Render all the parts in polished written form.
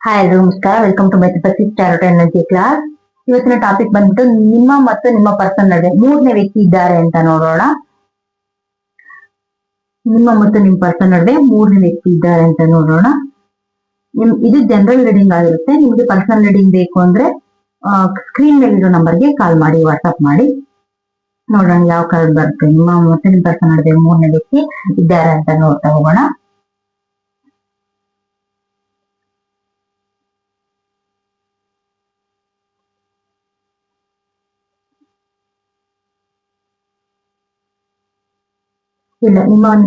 Hi ಎಲ್ರಿಗೂ ನಮಸ್ಕಾರ. Welcome to my tarot energy class. ಇವತ್ತಿನ ಟಾಪಿಕ್ ಬಂದ್ಬಿಟ್ಟು ನಿಮ್ಮ ಮತ್ತು ನಿಮ್ಮ ಪರ್ಸನ್ ನಡುವೆ ಮೂರನೇ ವ್ಯಕ್ತಿ ಇದ್ದಾರೆ ಅಂತ ನೋಡೋಣ. ನಿಮ್ಮ ಮತ್ತು ನಿಮ್ಮ ಪರ್ಸನ್ ನಡುವೆ ಮೂರನೇ ವ್ಯಕ್ತಿ ಇದ್ದಾರೆ ಅಂತ ನೋಡೋಣ. ಇದು ಜನರಲ್ ರೀಡಿಂಗ್ ಆಗಿರುತ್ತೆ. ನಿಮ್ಗೆ ಪರ್ಸನಲ್ ರೀಡಿಂಗ್ ಬೇಕು ಅಂದ್ರೆ ಸ್ಕ್ರೀನ್ ಮೇಲಿರೋ ನಂಬರ್ಗೆ ಕಾಲ್ ಮಾಡಿ, ವಾಟ್ಸ್ಆಪ್ ಮಾಡಿ ನೋಡೋಣ ಯಾವ ಕಾರ್ಡ್ ಬರುತ್ತೆ. ನಿಮ್ಮ ಮತ್ತು ನಿಮ್ಮ ಪರ್ಸನ್ ನಡುವೆ ಮೂರನೇ ವ್ಯಕ್ತಿ ಇದ್ದಾರೆ ಅಂತ ನೋಡ್ತಾ ಹೋಗೋಣ. ಇಲ್ಲ,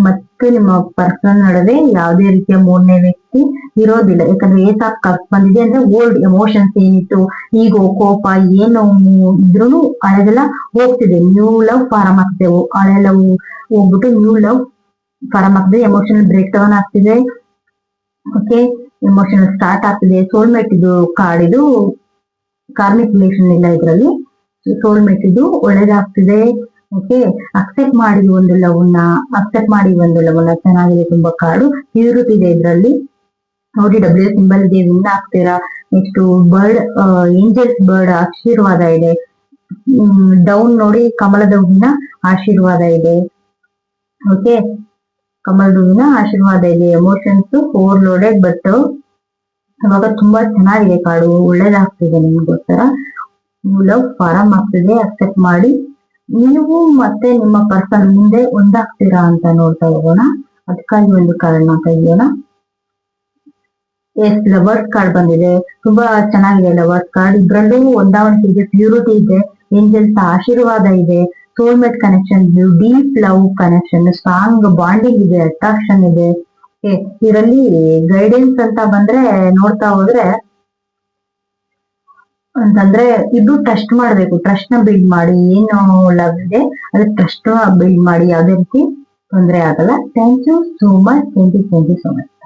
ಮತ್ತು ನಿಮ್ಮ ಪರ್ಸನ್ ನಡುವೆ ಯಾವುದೇ ರೀತಿಯ ಮೂರನೇ ವ್ಯಕ್ತಿ ಇರೋದಿಲ್ಲ. ಯಾಕಂದ್ರೆ ಏಸ್ ಆಫ್ ಕಪ್ ಬಂದಿದೆ ಅಂದ್ರೆ ಓಲ್ಡ್ ಎಮೋಷನ್ಸ್ ಏನಿತ್ತು, ಈಗೋ ಕೋಪ ಏನು ಇದ್ರೂ ಹಳೆದೆಲ್ಲ ಹೋಗ್ತಿದೆ. ನ್ಯೂ ಲವ್ ಫಾರಮ್ ಆಗ್ತಿದೆ. ಹಳೆ ಲವ್ ಹೋಗ್ಬಿಟ್ಟು ನ್ಯೂ ಲವ್ ಫಾರಮ್ ಆಗ್ತಿದೆ. ಎಮೋಷನಲ್ ಬ್ರೇಕ್ ಡೌನ್ ಆಗ್ತಿದೆ. ಓಕೆ, ಎಮೋಷನಲ್ ಸ್ಟಾರ್ಟ್ ಆಗ್ತಿದೆ. ಸೋಲ್ಮೇಟ್ ಇದು ಕಾರ್ಡ್, ಇದು ಕಾರ್ಮಿಕ್ ರಿಲೇಷನ್ ಇಲ್ಲ ಇದರಲ್ಲಿ. ಸೋಲ್ಮೇಟ್ ಇದು ಒಳ್ಳೇದಾಗ್ತಿದೆ. ಓಕೆ, ಅಕ್ಸೆಪ್ಟ್ ಮಾಡಿ ಒಂದು ಲವ್ನ, ಚೆನ್ನಾಗಿದೆ. ತುಂಬಾ ಕಾರ್ಡು ತಿರುಗುತ್ತಿದೆ ಇದರಲ್ಲಿ. ನೋಡಿ, ಡಬ್ಲ್ಯೂ ಸಿಂಬಲ್ ಇದೆ, ವಿನ್ ಆಗ್ತೀರಾ. ನೆಕ್ಸ್ಟ್ ಬರ್ಡ್, ಏಂಜಲ್ಸ್ ಬರ್ಡ್ ಆಶೀರ್ವಾದ ಇದೆ. ಡೌನ್ ನೋಡಿ, ಕಮಲದ ಹೂವಿನ ಆಶೀರ್ವಾದ ಇದೆ. ಓಕೆ, ಕಮಲದ ಹೂವಿನ ಆಶೀರ್ವಾದ ಇದೆ. ಎಮೋಷನ್ಸ್ ಓವರ್ಲೋಡೆಡ್, ಬಟ್ ಇವಾಗ ತುಂಬಾ ಚೆನ್ನಾಗಿದೆ ಕಾರ್ಡು, ಒಳ್ಳೇದಾಗ್ತಿದೆ ನಿಮ್ಗೋಸ್ಕರ. ಲವ್ ಫಾರಮ್ ಆಗ್ತಿದೆ. ಅಕ್ಸೆಪ್ಟ್ ಮಾಡಿ. ನೀವು ಮತ್ತೆ ನಿಮ್ಮ ಪರ್ಸನ್ ಮುಂದೆ ಒಂದಾಗ್ತೀರಾ ಅಂತ ನೋಡ್ತಾ ಹೋಗೋಣ. ಅದಕ್ಕಾಗಿ ಒಂದು ಕಾರ್ಡ್ ತೆಗಿಯೋಣ. ಎಸ್, ಲವರ್ಸ್ ಕಾರ್ಡ್ ಬಂದಿದೆ. ತುಂಬಾ ಚೆನ್ನಾಗಿದೆ ಲವರ್ಸ್ ಕಾರ್ಡ್. ಇದ್ರಲ್ಲೂ ಒಂದಾವಣಿಕೆ ಇದೆ, ಪ್ಯೂರಿಟಿ ಇದೆ, ಏಂಜಲ್ಸ್ ಆಶೀರ್ವಾದ ಇದೆ, soulmate connection, deep love connection, strong bonding ಇದೆ, ಅಟ್ರಾಕ್ಷನ್ ಇದೆ. ಇದರಲ್ಲಿ ಗೈಡೆನ್ಸ್ ಅಂತ ಬಂದ್ರೆ ನೋಡ್ತಾ ಹೋದ್ರೆ ಅಂತಂದ್ರೆ ಇದು ಟ್ರಸ್ಟ್ ಮಾಡ್ಬೇಕು. ಟ್ರಸ್ಟ್ ನ ಬಿಲ್ಡ್ ಮಾಡಿ, ಏನು ಲವ್ ಇದೆ ಅದು ಟ್ರಸ್ಟ್ ಬಿಲ್ಡ್ ಮಾಡಿ, ಯಾವುದೇ ರೀತಿ ತೊಂದರೆ ಆಗಲ್ಲ. Thank you so much. Thank you so much.